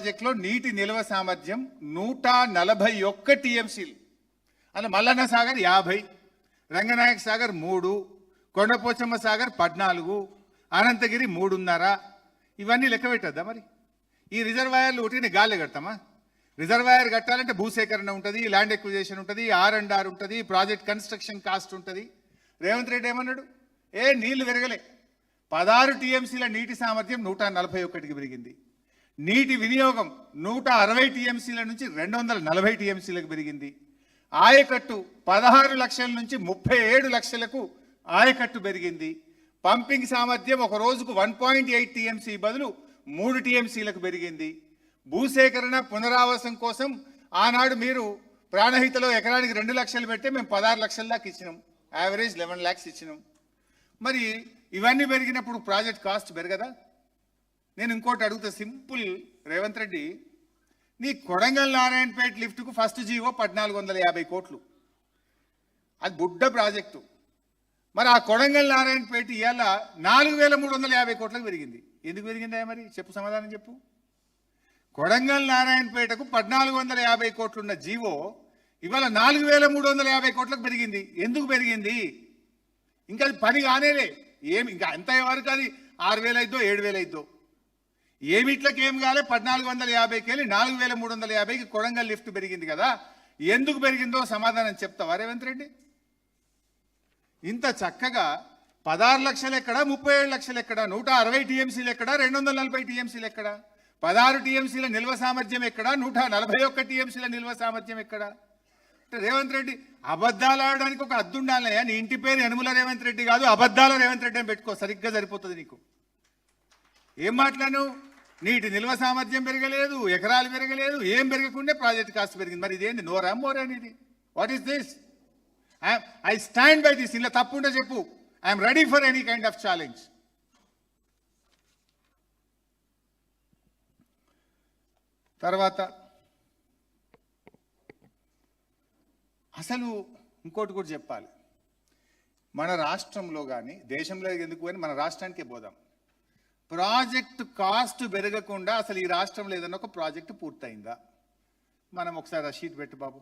ప్రాజెక్టులో నీటి నిల్వ సామర్థ్యం 141 టీఎంసీలు. అలా మల్లన్న సాగర్ 50, రంగనాయక సాగర్ 3, కొండపోచమ్మ సాగర్ 14, అనంతగిరి 3.5. ఇవన్నీ లెక్క పెట్టద్దా? మరి ఈ రిజర్వాయర్లు ఒకటి గాలి కడతామా? రిజర్వాయర్ కట్టాలంటే భూసేకరణ ఉంటుంది, ల్యాండ్ ఎక్విజిషన్ ఉంటుంది, R&R ఉంటుంది, ప్రాజెక్ట్ కన్స్ట్రక్షన్ కాస్ట్ ఉంటుంది. రేవంత్ రెడ్డి ఏమన్నాడు? నీళ్లు పెరగలే. 16 టీఎంసీల నీటి సామర్థ్యం 141కి పెరిగింది. నీటి వినియోగం 160 టీఎంసీల నుంచి 240 టీఎంసీలకు పెరిగింది. ఆయకట్టు 16 లక్షల నుంచి 37 లక్షలకు ఆయకట్టు పెరిగింది. పంపింగ్ సామర్థ్యం ఒక రోజుకు 1.8 టీఎంసీ బదులు 3 టీఎంసీలకు పెరిగింది. భూసేకరణ పునరావాసం కోసం ఆనాడు మీరు ప్రాణహితలో ఎకరానికి 2 లక్షలు పెడితే మేము 16 లక్షల దాకా ఇచ్చినాం, యావరేజ్ 11 lakhs ఇచ్చినాం. మరి ఇవన్నీ పెరిగినప్పుడు ప్రాజెక్ట్ కాస్ట్ పెరగదా? నేను ఇంకోటి అడుగుతా, సింపుల్ రేవంత్ రెడ్డి, నీ కొడంగల్ నారాయణపేట లిఫ్ట్కు ఫస్ట్ జీవో 1450 కోట్లు, అది బుడ్డ ప్రాజెక్టు. మరి ఆ కొడంగల్ నారాయణపేట ఇవాళ 4350 కోట్లకు పెరిగింది. ఎందుకు పెరిగిందా? మరి చెప్పు, సమాధానం చెప్పు. కొడంగల్ నారాయణపేటకు 1450 కోట్లున్న జీవో ఇవాళ 4350 కోట్లకు పెరిగింది. ఎందుకు పెరిగింది? ఇంకా అది పని కానేలే. ఇంకా ఎంత వరకు అది 6000 అయిద్దో 7000 అయిద్దో ఏమిట్లకి ఏం కాలే. 1450కి వెళ్ళి 4350కి కొడంగల్ లిఫ్ట్ పెరిగింది కదా. ఎందుకు పెరిగిందో సమాధానం చెప్తావా రేవంత్ రెడ్డి? ఇంత చక్కగా 16 లక్షలు ఎక్కడ, 37 లక్షలు ఎక్కడ, 160 టీఎంసీలు ఎక్కడ, 240 టీఎంసీలు ఎక్కడ, 16 టీఎంసీల నిల్వ సామర్థ్యం ఎక్కడ, 141 టీఎంసీల నిల్వ సామర్థ్యం ఎక్కడ? రేవంత్ రెడ్డి అబద్ధాలు ఆడడానికి ఒక అద్దు ఉండాలయ్యా. నీ ఇంటి పేరు యనుమల రేవంత్ రెడ్డి కాదు, అబద్ధాల రేవంత్ రెడ్డి అని పెట్టుకో, సరిగ్గా సరిపోతుంది నీకు. ఏం మాట్లాడు? నీటి నిల్వ సామర్థ్యం పెరగలేదు, ఎకరాలు పెరగలేదు, ఏం పెరగకుండా ప్రాజెక్ట్ కాస్ట్ పెరిగింది. మరి ఇదేంటి? నోరా మోరా అనేది? What is this? I stand by this. ఇలా తప్పుంటే చెప్పు. I'm ready for any kind of challenge. తర్వాత అసలు ఇంకోటి కూడా చెప్పాలి. మన రాష్ట్రంలో కానీ దేశంలో ఎందుకు కానీ మన రాష్ట్రానికే పోదాం. ప్రాజెక్టు కాస్ట్ పెరగకుండా అసలు ఈ రాష్ట్రంలో ఏదైనా ఒక ప్రాజెక్టు పూర్తయిందా? మనం ఒకసారి ఆ షీట్ పెట్టు బాబు.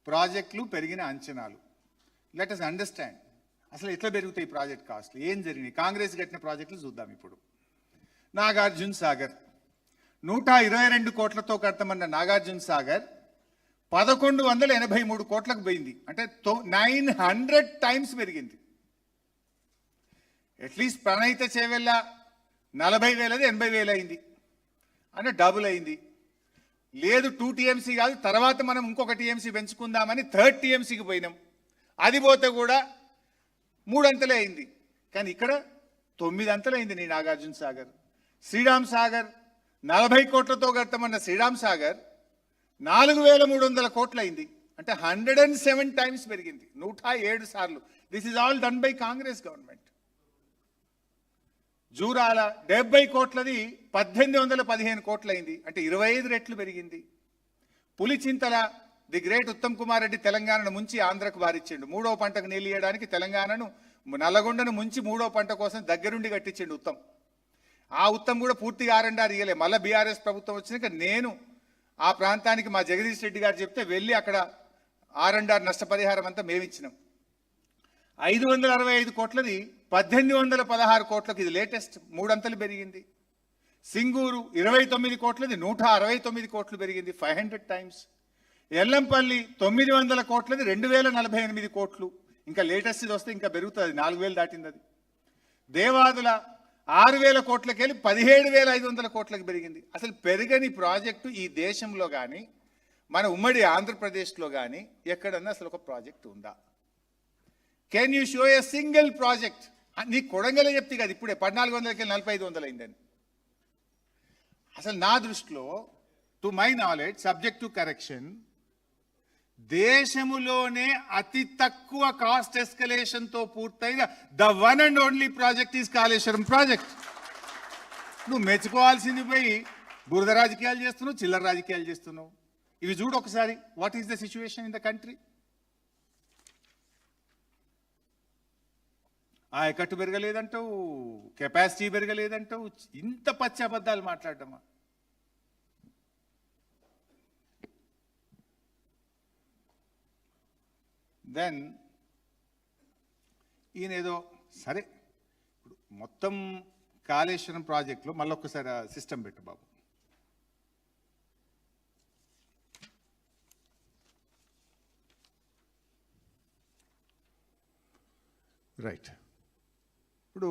ప్రాజెక్టులు పెరిగిన అంచనాలు. లెట్ అస్ అండర్స్టాండ్ అసలు ఎట్లా పెరుగుతాయి ప్రాజెక్ట్ కాస్ట్లు, ఏం జరిగినాయి. కాంగ్రెస్ కట్టిన ప్రాజెక్టులు చూద్దాం ఇప్పుడు. నాగార్జున సాగర్ 122 కోట్లతో కడతామన్న నాగార్జున సాగర్ 1183 కోట్లకు పోయింది. అంటే 900 టైమ్స్ పెరిగింది. అట్లీస్ట్ ప్రణయిత చేవెళ్ళ 40,000 80,000 అయింది, అంటే డబుల్ అయింది. లేదు 2 టీఎంసీ కాదు, తర్వాత మనం ఇంకొక టీఎంసీ పెంచుకుందామని 3rd టీఎంసీకి పోయినాం. అది పోతే కూడా 3 అంతలే అయింది. కానీ ఇక్కడ 9 అంతలు అయింది నీ నాగార్జున సాగర్. శ్రీరామ్ సాగర్ 40 కోట్లతో కడతామన్న శ్రీరామ్ సాగర్ 4300 కోట్లు అయింది. అంటే 107 టైమ్స్ పెరిగింది, 107 సార్లు. This is all done by Congress government. Jurala 70 కోట్లది 1815 కోట్లు అయింది, అంటే 25 రెట్లు పెరిగింది. పులిచింతల ది గ్రేట్ ఉత్తమ్ కుమార్ రెడ్డి తెలంగాణను ముంచి ఆంధ్రకు వారిచ్చిండు. 3వ పంటకు నీళ్ళు ఇవ్వడానికి తెలంగాణను నల్లగొండను ముంచి 3వ పంట కోసం దగ్గరుండి కట్టించిండు ఉత్తమ్. ఆ ఉత్తమ్ కూడా పూర్తిగా R&R ఇయ్యలే. మళ్ళీ బీఆర్ఎస్ ప్రభుత్వం వచ్చినాక నేను ఆ ప్రాంతానికి మా జగదీష్ రెడ్డి గారు చెప్తే వెళ్ళి అక్కడ R&R నష్టపరిహారం అంతా మేమిచ్చినాం. 565 కోట్లది 1816 కోట్లకు, ఇది లేటెస్ట్, 3 అంతలు పెరిగింది. సింగూరు 29 కోట్లది 169 కోట్లు పెరిగింది, 500 టైమ్స్. ఎల్లంపల్లి 900 కోట్లది 2048 కోట్లు, ఇంకా లేటెస్ట్ ఇది వస్తే ఇంకా పెరుగుతుంది, 4000 దాటింది అది. దేవాదుల 6000 కోట్లకి వెళ్ళి 17,500 కోట్లకు పెరిగింది. అసలు పెరగని ప్రాజెక్టు ఈ దేశంలో కానీ మన ఉమ్మడి ఆంధ్రప్రదేశ్లో కానీ ఎక్కడన్నా అసలు ఒక ప్రాజెక్ట్ ఉందా? Can you show a single project? నీ కొడంగలే చెప్తే కదా ఇప్పుడే 1400కి 4500 అయిందని. అసలు నా దృష్టిలో, to my knowledge, subject to correction, దేశములోనే అతి తక్కువ కాస్ట్ ఎస్కలేషన్తో పూర్తయిన the one and only project is Kaleshwaram project. నువ్వు మెచ్చుకోవాల్సింది పోయి బురద రాజకీయాలు చేస్తున్నావు, చిల్లర రాజకీయాలు చేస్తున్నావు. ఇవి చూడు ఒకసారి. What is the situation in the country? ఆయకట్టు పెరగలేదంటావు, కెపాసిటీ పెరగలేదంటావు. ఇంత పచ్చి అబద్ధాలు మాట్లాడటమా? దెన్ ఈయన ఏదో సరే ఇప్పుడు మొత్తం కాళేశ్వరం ప్రాజెక్టులో మళ్ళీ ఒక్కసారి సిస్టమ్ పెట్టు బాబు. రైట్. ఇప్పుడు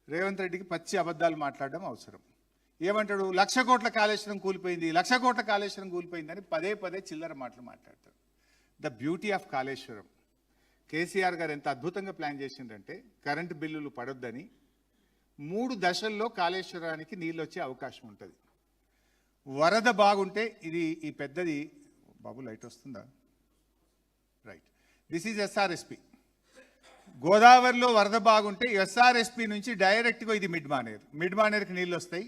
రేవంత్ రెడ్డికి పచ్చి అబద్ధాలు మాట్లాడడం అవసరం. ఏమంటాడు? 1,00,000 కోట్ల కాళేశ్వరం కూలిపోయింది, 1,00,000 కోట్ల కాళేశ్వరం కూలిపోయిందని పదే పదే చిల్లర మాటలు మాట్లాడతాడు. The beauty of Kaleshwaram, KCR గారు ఎంత అద్భుతంగా ప్లాన్ చేసిందంటే కరెంటు బిల్లులు పడొద్దని 3 దశల్లో కాళేశ్వరానికి నీళ్ళు వచ్చే అవకాశం ఉంటుంది. వరద బాగుంటే ఇది ఈ పెద్దది బాబు లైట్ వస్తుందా? రైట్. This is SRSP. గోదావరిలో వరద బాగుంటే ఎస్ఆర్ఎస్పి నుంచి డైరెక్ట్గా ఇది మిడ్ మానేర్కి నీళ్ళు వస్తాయి.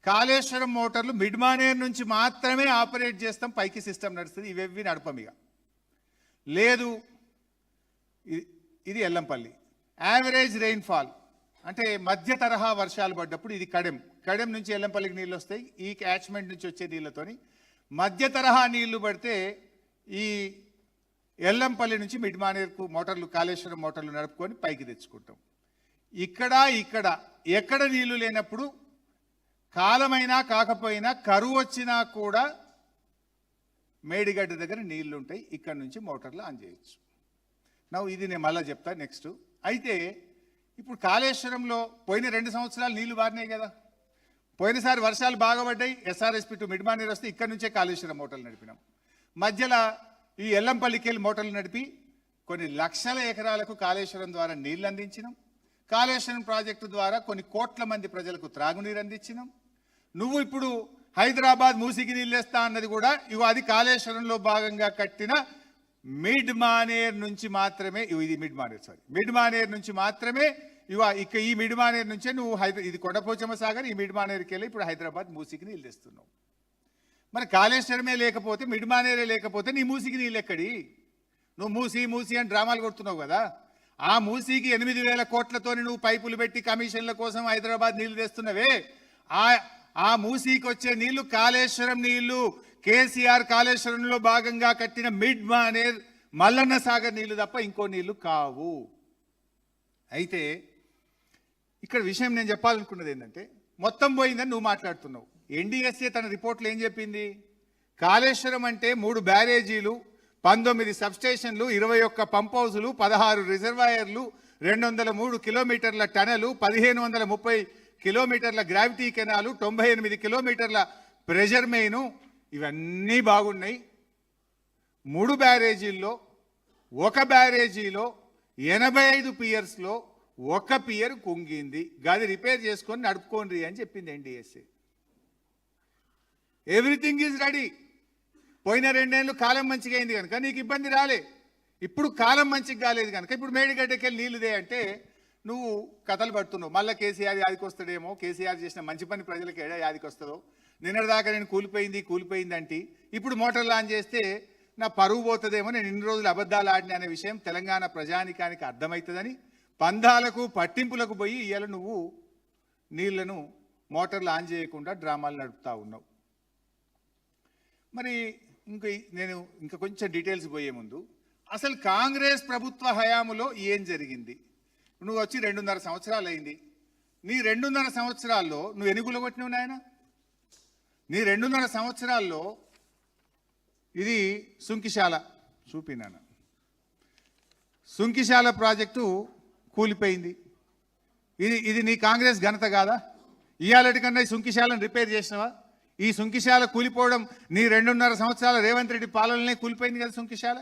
కాళేశ్వరం మోటార్లు మిడ్ మానేర్ నుంచి మాత్రమే ఆపరేట్ చేస్తాం, పైకి సిస్టమ్ నడుస్తుంది, ఇవేవి నడపమిగా లేదు. ఇది ఎల్లంపల్లి. యావరేజ్ రెయిన్ఫాల్ అంటే మధ్య తరహా వర్షాలు పడ్డప్పుడు ఇది కడెం నుంచి ఎల్లంపల్లికి నీళ్ళు వస్తాయి. ఈ క్యాచ్మెంట్ నుంచి వచ్చే నీళ్ళతోని మధ్య తరహా నీళ్లు పడితే ఈ ఎల్లంపల్లి నుంచి మిడ్ మానేర్కు మోటార్లు, కాళేశ్వరం మోటార్లు నడుపుకొని పైకి తెచ్చుకుంటాం. ఇక్కడ ఎక్కడ నీళ్లు లేనప్పుడు కాలమైనా కాకపోయినా కరువు వచ్చినా కూడా మేడిగడ్డ దగ్గర నీళ్లు ఉంటాయి, ఇక్కడ నుంచి మోటార్లు ఆన్ చేయొచ్చు. ఇది నేను మళ్ళీ చెప్తా నెక్స్ట్. అయితే ఇప్పుడు కాళేశ్వరంలో పోయిన 2 సంవత్సరాలు నీళ్లు బారినాయి కదా. పోయినసారి వర్షాలు బాగా పడ్డాయి, ఎస్ఆర్ఎస్పి టు మిడ్ మానేర్ వస్తే ఇక్కడ నుంచే కాళేశ్వరం మోటార్లు నడిపినాం. మధ్యలో ఈ ఎల్లంపల్లికి వెళ్ళి మోటార్లు నడిపి కొన్ని లక్షల ఎకరాలకు కాళేశ్వరం ద్వారా నీళ్లు అందించినాం. కాళేశ్వరం ప్రాజెక్టు ద్వారా కొన్ని కోట్ల మంది ప్రజలకు త్రాగునీరు అందించినాం. నువ్వు ఇప్పుడు హైదరాబాద్ మూసికి నీళ్ళేస్తా అన్నది కూడా అది కాళేశ్వరంలో భాగంగా కట్టిన మిడ్ మానేర్ నుంచి మాత్రమే. ఇది మిడ్ మానేర్ నుంచి మాత్రమే ఈ మిడ్ మానేర్ నుంచే నువ్వు ఇది కొండపోచమ్మ సాగర్, ఈ మిడ్ మానేర్కి వెళ్ళి ఇప్పుడు హైదరాబాద్ మూసికి నీళ్ళు తెస్తున్నావు. మరి కాళేశ్వరమే లేకపోతే, మిడ్ మానేరే లేకపోతే నీ మూసికి నీళ్ళు ఎక్కడి? నువ్వు మూసి అని డ్రామాలు కొడుతున్నావు కదా. ఆ మూసికి 8,000 కోట్లతోని నువ్వు పైపులు పెట్టి కమిషన్ల కోసం హైదరాబాద్ నీళ్లు తెస్తున్నవే. ఆ మూసికి వచ్చే నీళ్లు కాళేశ్వరం నీళ్లు, కేసీఆర్ కాళేశ్వరంలో భాగంగా కట్టిన మిడ్ మానేర్ మల్లన్న సాగర్ నీళ్లు తప్ప ఇంకో నీళ్లు కావు. అయితే ఇక్కడ విషయం నేను చెప్పాలనుకున్నది ఏంటంటే, మొత్తం పోయిందని నువ్వు మాట్లాడుతున్నావు. ఎన్డీఎస్ఏ తన రిపోర్ట్లో ఏం చెప్పింది? కాళేశ్వరం అంటే 3 బ్యారేజీలు, 19 సబ్స్టేషన్లు, 21 పంప్ హౌజులు, 16 రిజర్వాయర్లు, 203 కిలోమీటర్ల టనలు, 1,530 కిలోమీటర్ల గ్రావిటీ కెనాలు, 98 కిలోమీటర్ల ప్రెషర్ మెయిను, ఇవన్నీ బాగున్నాయి. 3 బ్యారేజీల్లో 1 బ్యారేజీలో 85 పియర్స్లో 1 పియర్ కుంగింది, గది రిపేర్ చేసుకొని నడుపుకోండి అని చెప్పింది ఎన్డీఎస్ఏ. Everything is ready. పోయిన 2 ఏళ్ళు కాలం మంచిగా అయింది కనుక నీకు ఇబ్బంది రాలే. ఇప్పుడు కాలం మంచిగా కాలేదు కనుక ఇప్పుడు మేడిగడ్డకి వెళ్ళి నీళ్ళుదే అంటే నువ్వు కథలు పడుతున్నావు. మళ్ళీ కేసీఆర్ యాదికి వస్తాడేమో, కేసీఆర్ చేసిన మంచి పని ప్రజలకు యాదికి వస్తుందో. నిన్నటిదాకా నేను కూలిపోయింది అంటే ఇప్పుడు మోటార్లు ఆన్ చేస్తే నా పరువు పోతుందేమో, నేను ఇన్ని రోజులు అబద్ధాలు ఆడిన అనే విషయం తెలంగాణ ప్రజానికానికి అర్థమవుతుందని పందాలకు పట్టింపులకు పోయి ఇవాళ నువ్వు నీళ్లను మోటార్లు ఆన్ చేయకుండా డ్రామాలు నడుపుతా ఉన్నావు. మరి నేను కొంచెం డీటెయిల్స్ పోయే ముందు అసలు కాంగ్రెస్ ప్రభుత్వ హయాములో ఏం జరిగింది? నువ్వు వచ్చి 2.5 సంవత్సరాలు అయింది. నీ 2.5 సంవత్సరాల్లో నువ్వు ఎన్ని గులగొట్టినావు నాయన? నీ 2.5 సంవత్సరాల్లో ఇది సుంకిశాల చూపినాను. సుంకిశాల ప్రాజెక్టు కూలిపోయింది. ఇది నీ కాంగ్రెస్ ఘనత కాదా? ఇవాళటి కన్నా ఈ సుంకిశాలను రిపేర్ చేసినవా? ఈ సుంకిశాల కూలిపోవడం నీ 2.5 సంవత్సరాల రేవంత్ రెడ్డి పాలననే కూలిపోయింది కదా సుంకిశాల.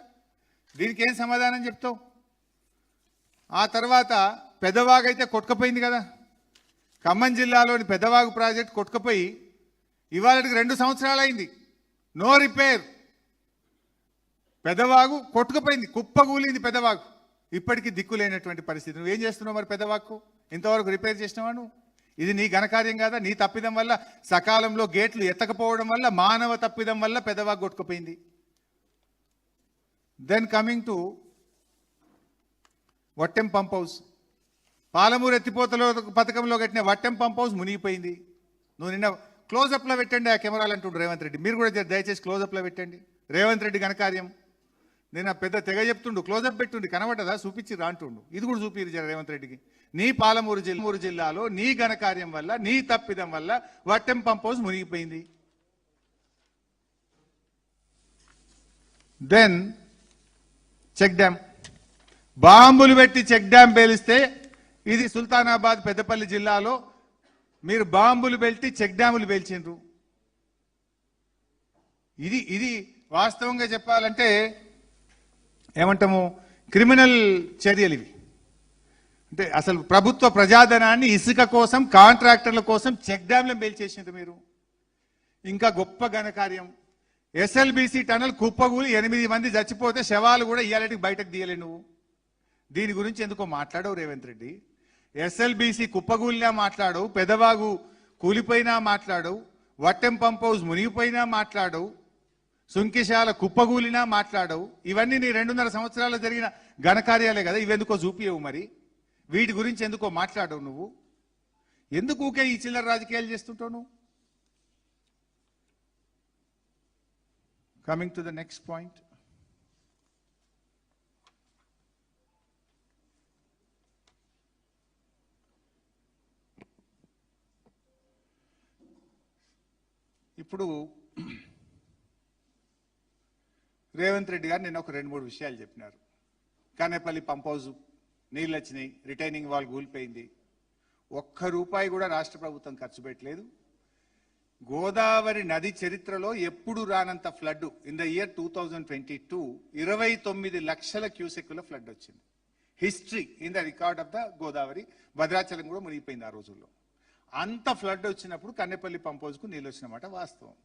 దీనికి ఏం సమాధానం చెప్తావు? ఆ తర్వాత పెద్దవాగు అయితే కొట్టుకుపోయింది కదా. ఖమ్మం జిల్లాలోని పెద్దవాగు ప్రాజెక్ట్ కొట్టుకుపోయి ఇవాళకి 2 సంవత్సరాలు అయింది, నో రిపేర్. పెద్దవాగు కొట్టుకుపోయింది, కుప్పగూలింది పెద్దవాగు, ఇప్పటికీ దిక్కులేనటువంటి పరిస్థితి. నువ్వేం చేస్తున్నావు మరి? పెద్దవాగు ఇంతవరకు రిపేర్ చేసినావా నువ్వు? ఇది నీ ఘనకార్యం కాదా? నీ తప్పిదం వల్ల, సకాలంలో గేట్లు ఎత్తకపోవడం వల్ల, మానవ తప్పిదం వల్ల పెద్దవాగు కొట్టుకుపోయింది. Then coming to Vattem pump house, Palamuru ఎత్తిపోతలో పథకంలో కట్టిన వట్టెం పంప్ హౌస్ మునిగిపోయింది. నువ్వు నిన్న క్లోజప్లో పెట్టండి ఆ కెమెరాలు అంటుండ్రు రేవంత్ రెడ్డి. మీరు కూడా దయచేసి క్లోజప్లో పెట్టండి. రేవంత్ రెడ్డి ఘనకార్యం నేను ఆ పెద్ద తెగ చెప్తుండు, క్లోజప్ పెట్టుండి కనబడదా, చూపించి రాంటుండు. ఇది కూడా చూపిరు జర రేవంత్ రెడ్డికి. నీ పాలమూరు జిల్లాలో నీ ఘనకార్యం వల్ల, నీ తప్పిదం వల్ల వట్టెం పంప్ హౌస్ మునిగిపోయింది. దెన్ చెక్ డ్యామ్, బాంబులు పెట్టి చెక్ డ్యామ్ పేలిస్తే, ఇది సుల్తానాబాద్ పెద్దపల్లి జిల్లాలో మీరు బాంబులు పెట్టి చెక్ డ్యాములు పేల్చిండ్రు. ఇది వాస్తవంగా చెప్పాలంటే ఏమంటాము, క్రిమినల్ చర్యలు ఇవి. అంటే అసలు ప్రభుత్వ ప్రజాధనాన్ని ఇసుక కోసం, కాంట్రాక్టర్ల కోసం చెక్ డ్యామ్లను పేల్చేసిండ్రు మీరు. ఇంకా గొప్ప ఘనకార్యం, ఎస్ఎల్బిసి టనల్ కుప్పగూలి 8 మంది చచ్చిపోతే శవాలు కూడా ఇయ్యాలటికి బయటకు తీయలే నువ్వు. దీని గురించి ఎందుకో మాట్లాడవు రేవంత్ రెడ్డి. ఎస్ఎల్బిసి కుప్పగూలినా మాట్లాడవు, పెదవాగు కూలిపోయినా మాట్లాడవు, వట్టెం పంప్ హౌస్ మునిగిపోయినా మాట్లాడవు, సుంకిశాల కుప్పగూలినా మాట్లాడవు. ఇవన్నీ నీ 2.5 సంవత్సరాలు జరిగిన ఘనకార్యాలే కదా, ఇవెందుకో చూపియవు. మరి వీటి గురించి ఎందుకో మాట్లాడవు నువ్వు. ఎందుకు ఊకే ఈ చిల్లర రాజకీయాలు చేస్తుంటావు నువ్వు? Coming to the next point, ఇప్పుడు రేవంత్ రెడ్డి గారు నిన్న ఒక 2-3 విషయాలు చెప్పినారు. కానేపల్లి పంప్ హౌస్ నీళ్ళు వచ్చినాయి, రిటైనింగ్ వాల్ కూలిపోయింది, ₹1 కూడా రాష్ట్ర ప్రభుత్వం ఖర్చు పెట్టలేదు. గోదావరి నది చరిత్రలో ఎప్పుడు రానంత ఫ్లడ్ ఇన్ ద ఇయర్ 2022 29 లక్షల క్యూసెక్కుల ఫ్లడ్ వచ్చింది. History in the record of the Godavari. Bhadrachalam కూడా మునిగిపోయింది ఆ రోజుల్లో. అంత ఫ్లడ్ వచ్చినప్పుడు కన్నెపల్లి పంప్ హౌస్కు నీళ్ళు వచ్చినమాట వాస్తవం.